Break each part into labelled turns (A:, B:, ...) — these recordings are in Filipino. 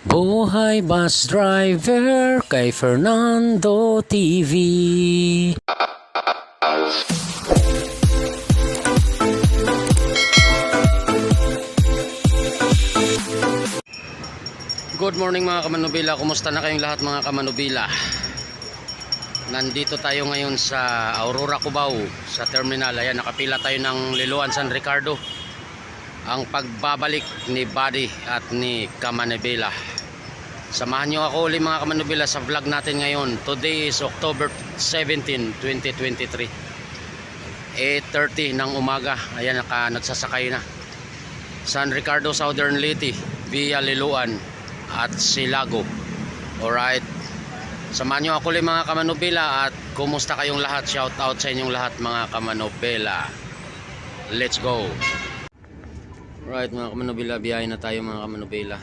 A: Buhay Bus Driver kay Fernando TV. Good morning mga kamanubila, kumusta na kayong lahat mga kamanubila? Nandito tayo ngayon sa Aurora, Cubao, sa terminal. Ayan, nakapila tayo ng Liloan San Ricardo. Ang pagbabalik ni Buddy at ni Kamanubila. Samahan nyo ako ulit mga kamanubila sa vlog natin ngayon. Today is October 17, 2023, 8:30 ng umaga. Ayan, nagsasakay na San Ricardo, Southern Leyte via Liloan at Silago. Alright, samahan nyo ako ulit mga kamanubila. At kumusta kayong lahat? Shout out sa inyong lahat mga kamanubila. Let's go. Alright mga kamanubila, biyahe na tayo mga kamanubila.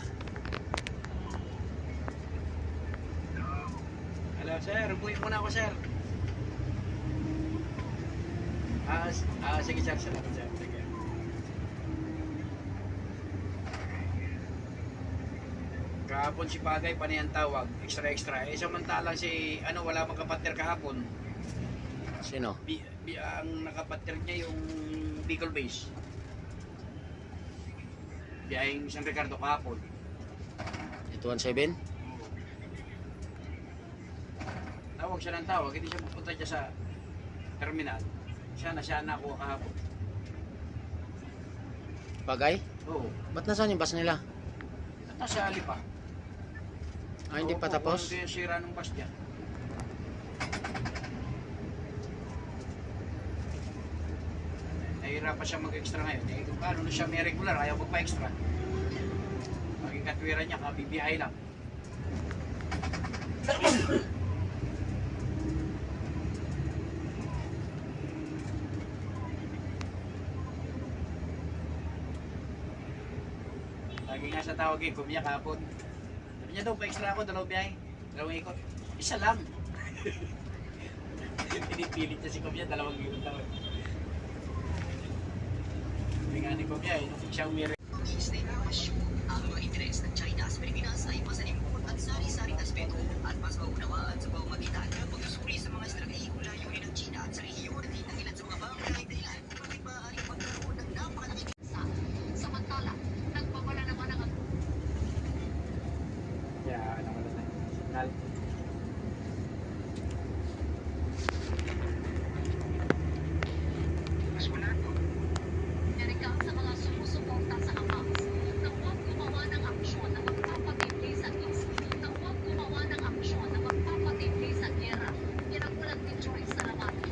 B: Hello sir, buhay muna ako sir. Sige sir, salamat sir. Sige. Kahapon si Pagay, panay ang tawag, extra. Samantalang si, wala magkapater kahapon.
A: Sino?
B: Ang nakapater niya yung Bicol Base. Biyaheng San Ricardo kahapon.
A: 817?
B: Tawag siya ng tawag, hindi siya pupunta dyan sa terminal. Siya na ako kahapon.
A: Bagay?
B: Oo.
A: Ba't nasaan yung bus nila?
B: At nasa ali pa.
A: Hindi pa tapos?
B: Hindi yung sira ng bus dyan. Nahihirapan siya mag-extra ngayon. Kung paano na siya may regular, ayaw magpa-extra. Maging katwiran niya, kabibiyahe lang. Lagi nga sa tawag eh, kumiyak kahapon. Sabi niya daw, pa-extra ako, dalawang biyahe. Dalawang ikot. Isa lang. Pinipilit niya si Kumya, dalawang ikot daw. Sabi nga ni Kumya, siya umiri.
C: Ang mga interes ng China sa Pilipinas ay masalimuot at sari-saring aspeto at mas maunawaan sa pamamagitan ng pagsusuri sa mga estratehikong layunin ng China at sa rehiyon at ng ilan sa mga bagay dahilan kung bakit maaaring magkaroon ng napakalaking bansa. Samantala, nagpapala naman ang
B: Kaya, wala na yung signal.
C: Amerika sa mga sumusuporta sa Hamas na huwag gumawa ng aksyon na magpapatindi sa giyera. Pinagulat ni Joyce Salamati.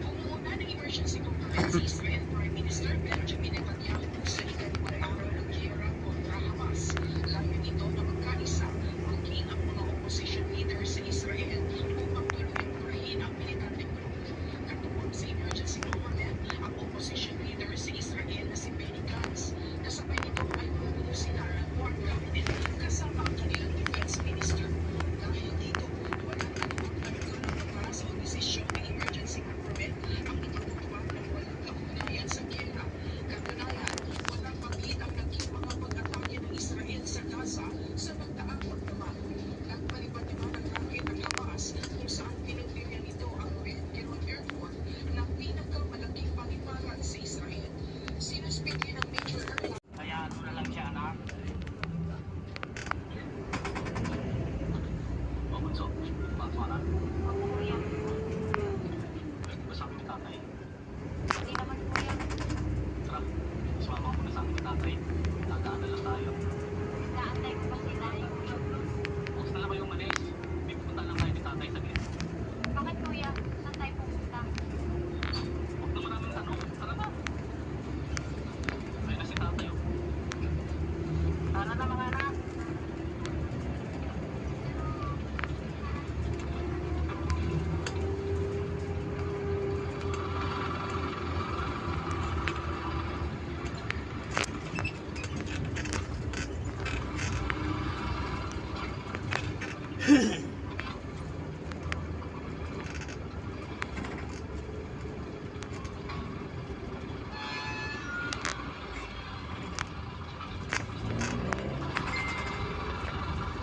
C: Pumuuna ng emergency conference si Israel Prime Minister Benjamin Netanyahu sa ikalimang araw ng giyera kontra Hamas. Layo nito na magkaisa maging ang mga opposition leaders sa Israel upang tuluyang purahin ang militanteng grupo. Katuwang sa emergency government, ang opposition leader sa Israel na si Benny Gantz. Kasabay nito ay bumubuo sila ng war cabinet kasama ang kanilang defense minister. Dahil dito, wala anumang nagkaroon para sa desisyon ng emergency government ang itutuwag ng walang kaugnayan sa giyera. Katunayan,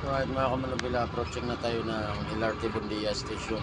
A: Alright mga kamanubila, approaching na tayo ng LRT Bundia Station.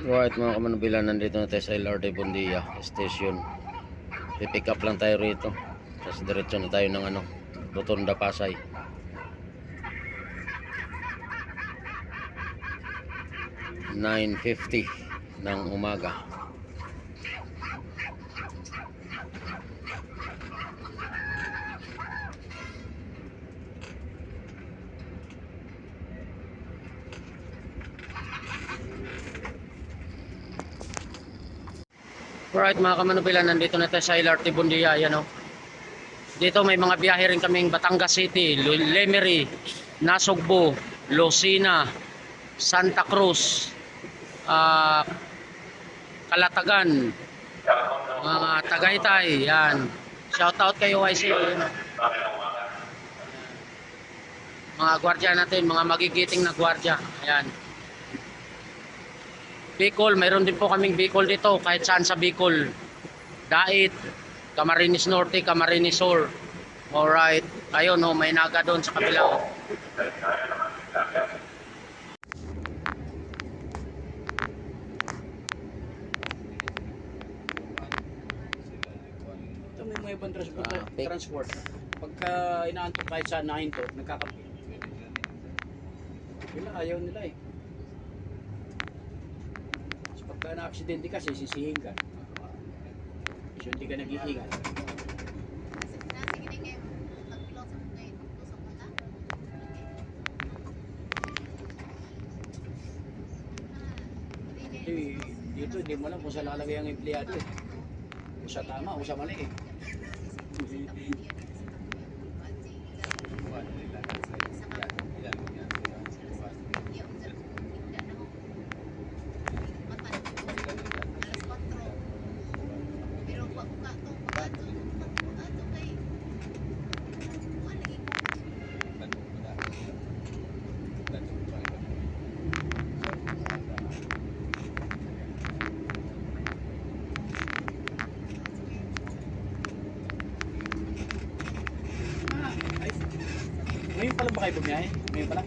A: Right mga kamanubila, nandito na tayo sa LRT Bundia Station. Pipick up lang tayo rito. Tapos diretso na tayo ng Rotonda Pasay. (9:50) ng umaga. Alright mga kamanubila, nandito na tayo sa LRT Bundia. Yan, dito may mga biyahe rin kaming Batangas City, Lemery, Nasugbu, Lucena, Santa Cruz, Calatagan, mga Tagaytay. Yan, shout out kayo YC. Mga gwardiya natin, mga magigiting na gwardiya. Ayan. Bicol, mayroon din po kaming Bicol dito, kahit saan sa Bicol. Dait, Camarines Norte, Camarines Sur. Alright, ayun may naga doon sa kabila.
B: Ito may mga ibang transport. Pagka inaantok kahit saan nahinto, nagkakapi. Ayaw nila eh. Pagka na-aksidente ka, sisisihin ka. So, hindi ka nag-iingat. Dito, hindi mo alam kung saan lalagay ang empleyado eh. O sa tama, o sa mali eh. Ngayon pala ba kayo bumiyahe? Ngayon pala?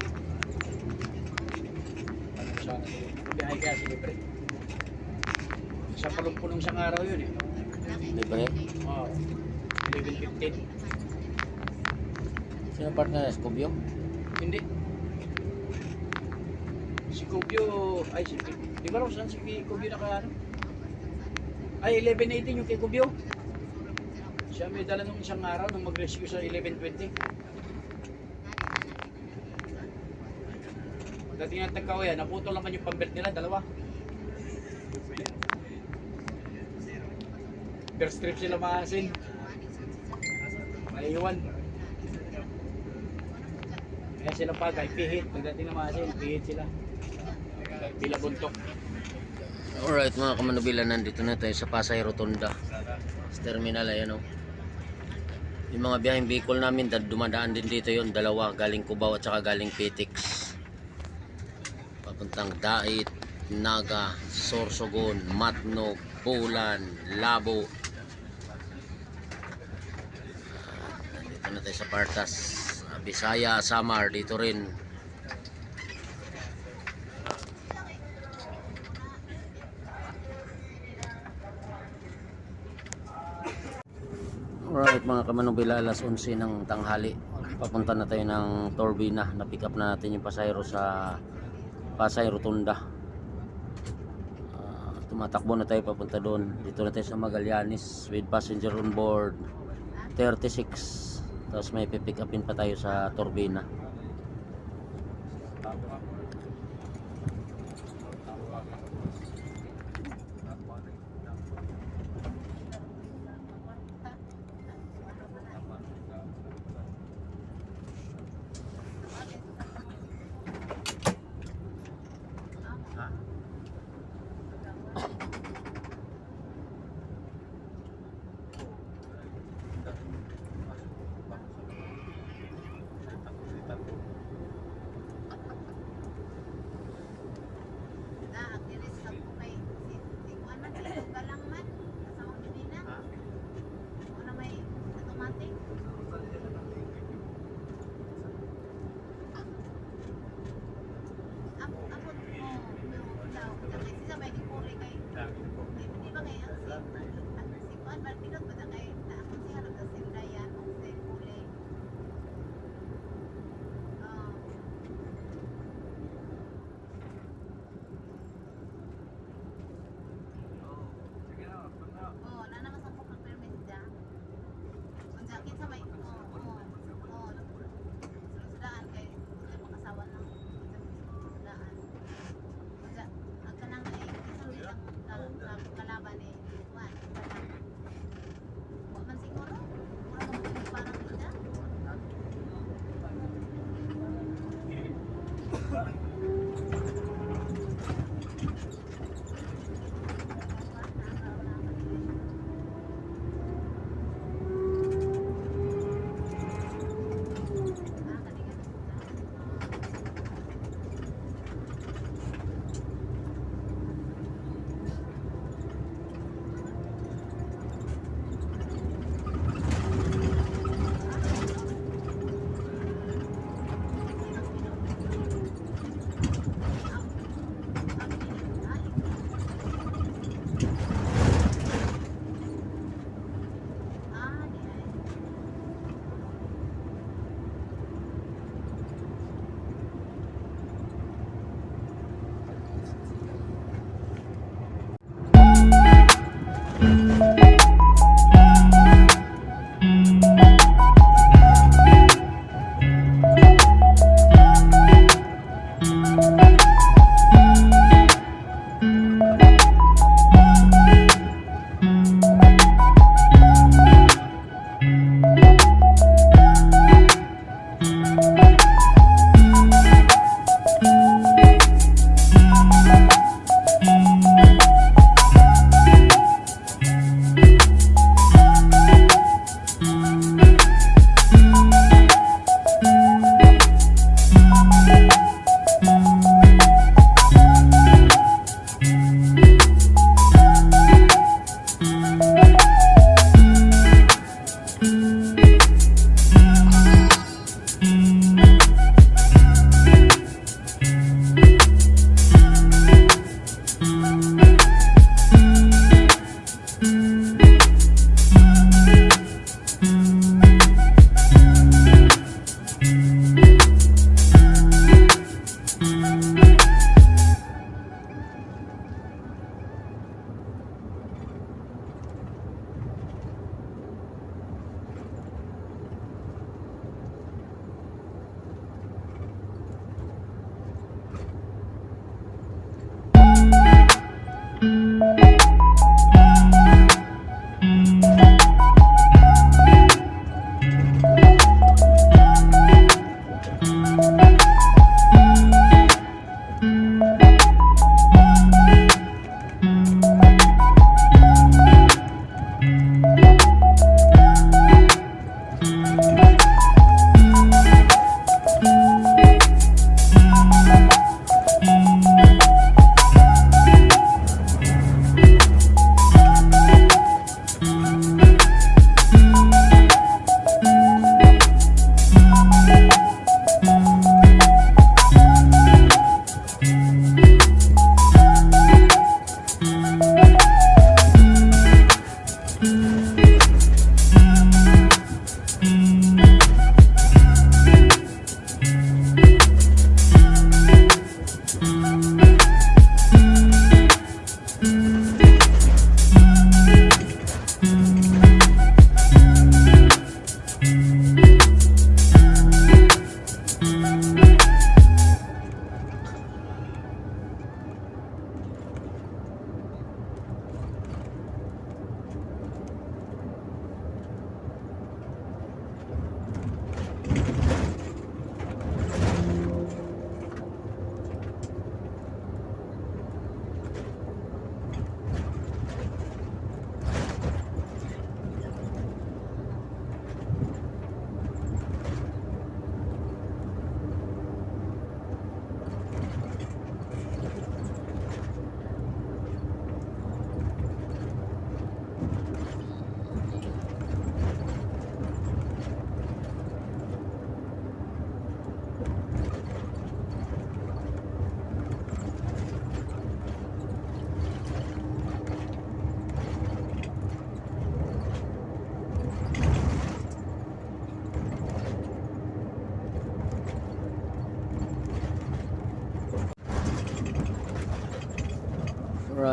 B: Bumiyahe kaya sige pre. Sa palong-pulong isang araw yun eh.
A: Di ba
B: Oo. 11:15.
A: Sino partner? Scubio?
B: Hindi. Si Kubyo, ay si di ba saan si Kubyo naka ano? Ay 11:18 yung kay Kubyo. Siya may dala nung isang araw nung mag-rescue sa 11:20. Pagdating ng Tagkawayan, naputol naman yung pambelt nila, dalawa. First trip sila maasin. Maiiwan. Kaya sila pagay, pihit. Pagdating ng masin, pihit sila. Pila buntok.
A: Alright mga kamanubila, nandito na tayo sa Pasay Rotunda sa terminal. Ayan o, yung mga biyaheng vehicle namin dumadaan din dito yon, dalawa galing Cubao at saka galing Pitix papuntang Dait, Naga, Sorsogon, Matnog, Bulan, Labo. Nandito na tayo sa Partas, Bisaya, Samar dito rin. Alright mga kamanubila, alas 11 ng tanghali. Papunta na tayo ng Turbina. Na-pick up na natin yung pasahero sa Pasay Rotunda. Tumatakbo na tayo papunta doon. Dito na tayo sa Magallanes with passenger on board 36. Tapos may pick upin pa tayo sa Turbina.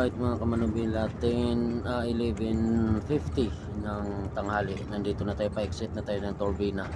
A: Alright mga kamanubila, 11:50 ng tanghali. Nandito na tayo, pa-exit na tayo ng Turbina.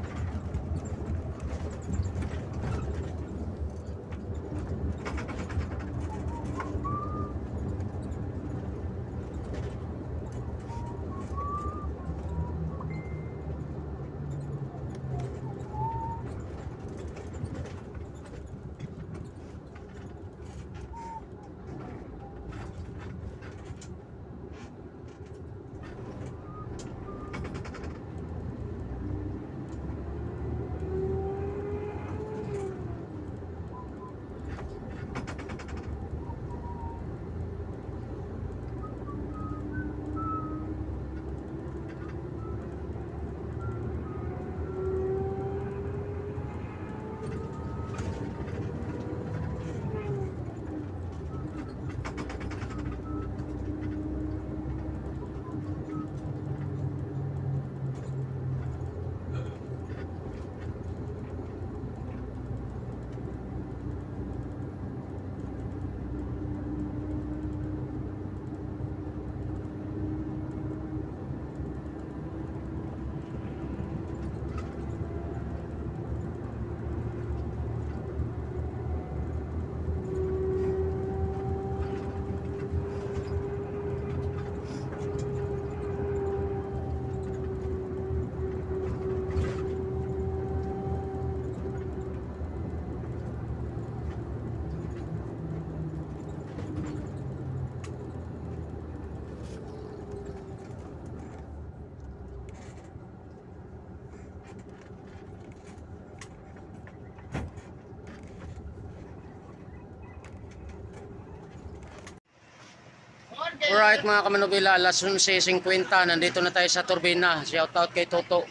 A: Alright mga kamanubila, alas 11:50, nandito na tayo sa Turbina. Shoutout kay Toto.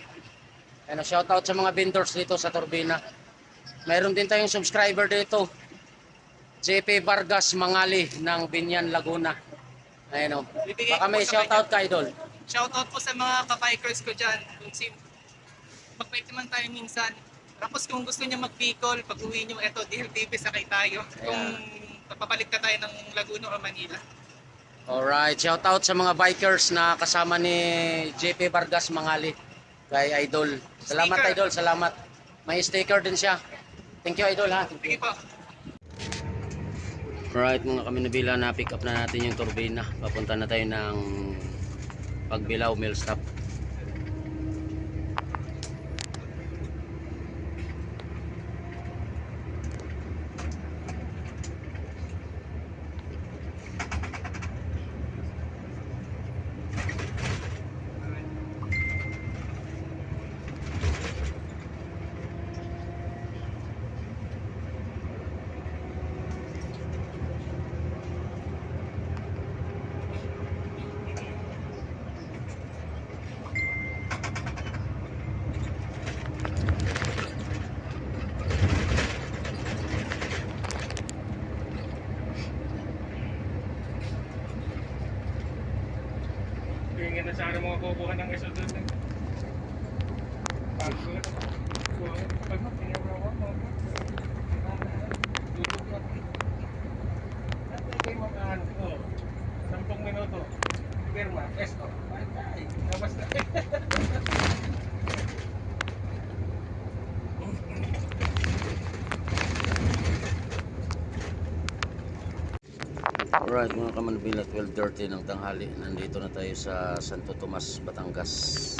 A: Ano, shoutout sa mga vendors dito sa Turbina. Mayroon din tayong subscriber dito, JP Vargas Mangali ng Binyan, Laguna. Ayun o. Baka may shoutout ka, idol.
D: Shoutout po sa mga ka-bikers ko dyan. Kung magpait naman tayo minsan. Tapos kung gusto niyo mag-Bicol, pag uwi niyo, eto, DLTV, sakay tayo. Kung papabalik na tayo ng Laguna o Manila.
A: Alright, shoutout sa mga bikers na kasama ni JP Vargas Mangali kay Idol. Salamat
D: Sticker.
A: Idol, salamat. May sticker din siya. Thank you Idol ha.
D: Sige po.
A: Alright mga kaminabila, na pick up na natin yung Turbina. Papunta na tayo ng Pagbilao Mill Stop.
E: Tingin na sana mga kukuha ng isa doon. Pag tinirawa mo, dudog na. At kayo mag-ano ko, 10 minuto. Pirma, esto. Ay, nabas na.
A: Alright mga kamanubila, 12:30 ng tanghali. Nandito na tayo sa Santo Tomas, Batangas.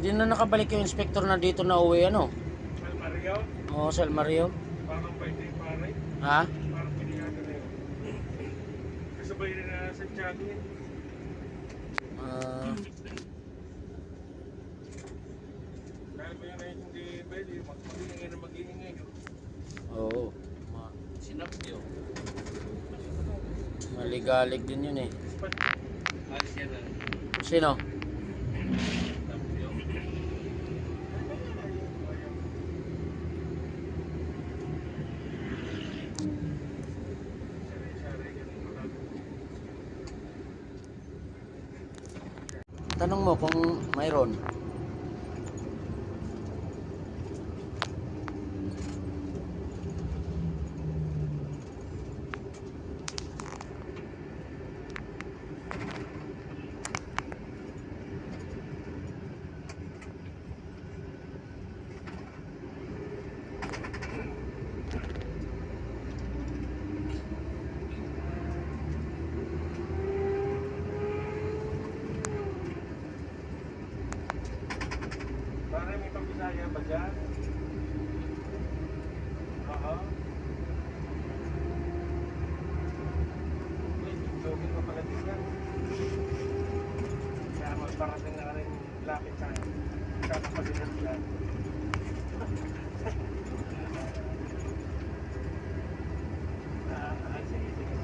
A: Hindi na nakabalik yung inspector na dito na uwi ano?
E: Al Mario,
A: Oo, sa El Mario.
E: parang pwede pare.
A: Ha?
E: Parang piniyado na yun. Kasabay rin na sa Santiago yun.
A: Ah,
E: Dahil ba yun ay hindi pwede, mag-iingay na mag-iingay.
A: oo.
B: Sinap niyo.
A: Maligalig din yun eh.
B: Alis yan na.
A: Sino?
B: Sinap niyo.
A: Tanong mo kung mayroon.
E: Pare, may pambisaya ba dyan? Oo. Jogging pa pala din yan. Kaya magparating na rin lapit sa akin. Kakapalitan sila. Sige, sige.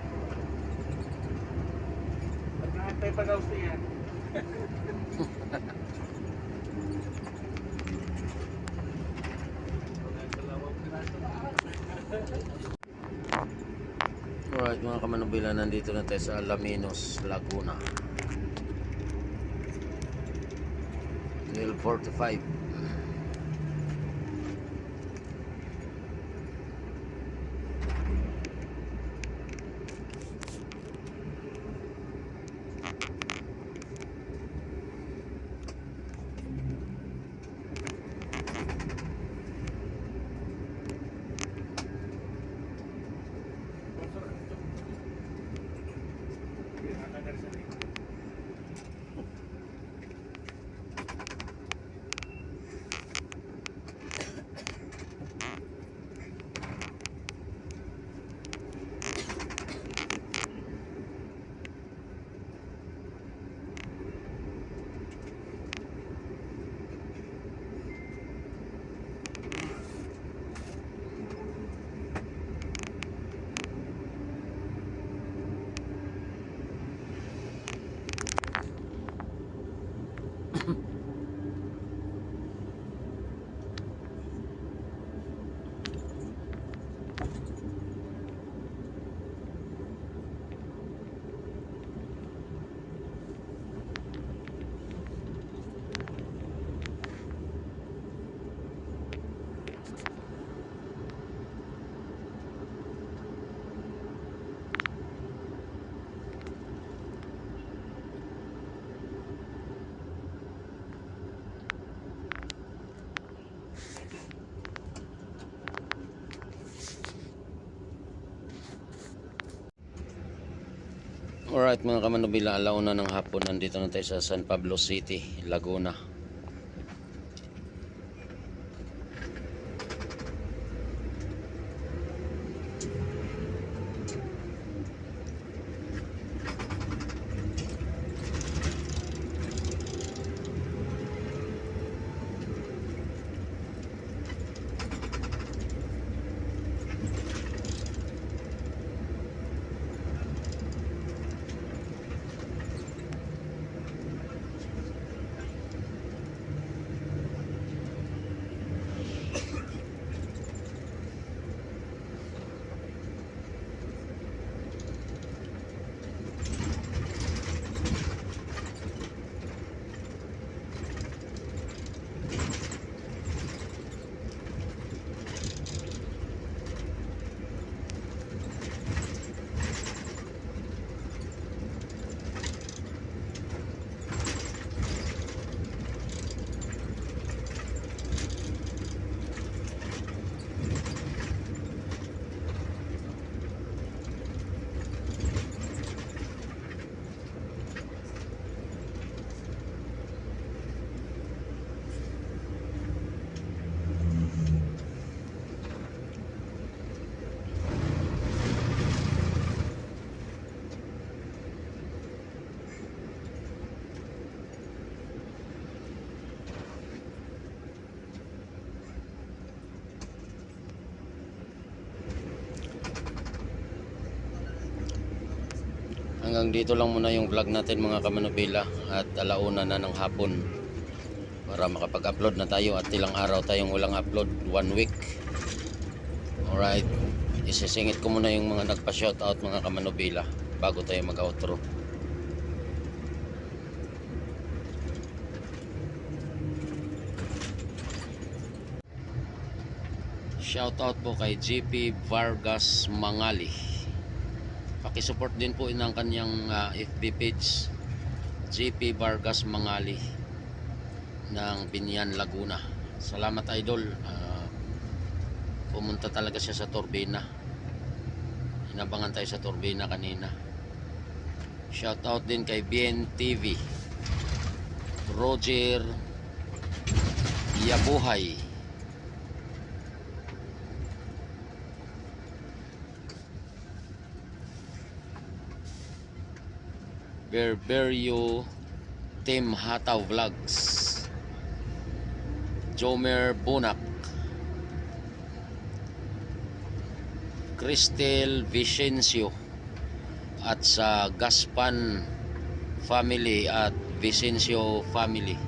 E: Pagkakantay pa daw siya yan.
A: Alright mga kamanubila, nandito na tayo sa Alaminos, Laguna. 12:45. Alright mga kamanubila, alauna ng hapon, nandito na tayo sa San Pablo City, Laguna. Hanggang dito lang muna yung vlog natin mga kamanubila, at alauna na ng hapon para makapag-upload na tayo, at ilang araw tayong walang upload, 1 week. Alright, isisingit ko muna yung mga nagpa-shoutout mga kamanubila bago tayo mag-outro. Shoutout po kay GP Vargas Mangali. Pakisupport din po ng kanyang FB page, GP Vargas Mangali ng Binyan, Laguna. Salamat idol. Pumunta talaga siya sa Turbina. Inabangan tayo sa Turbina kanina. Shoutout din kay BNTV, Roger Yabuhay, Berberio Team Hataw Vlogs, Jomer Bunak, Cristel Vicencio, at sa Gaspan family at Vicencio family.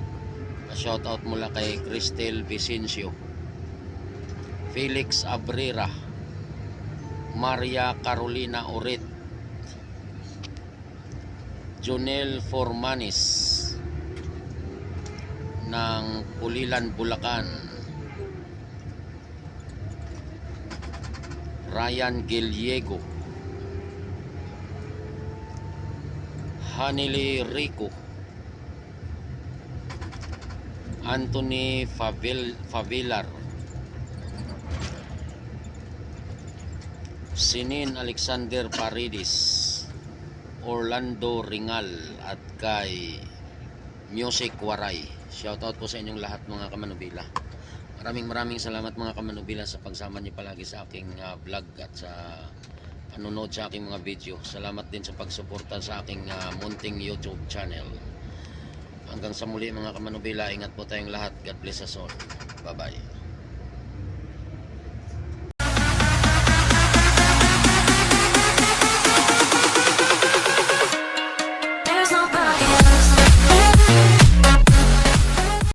A: Shoutout mula kay Cristel Vicencio, Felix Abrera, Maria Carolina Oret, Jonel Formanis ng Pulilan, Bulacan, Ryan Giliego, Hanili Rico, Anthony Favilar, Sinin Alexander Paredes, Orlando Ringal, at kay Music Waray. Shoutout po sa inyong lahat mga kamanubila. Maraming salamat mga kamanubila sa pagsama niyo palagi sa aking vlog at sa panonood sa aking mga video. Salamat din sa pagsuporta sa aking munting YouTube channel. Hanggang sa muli mga kamanubila, ingat po tayong lahat. God bless us all. Bye bye.
F: There's no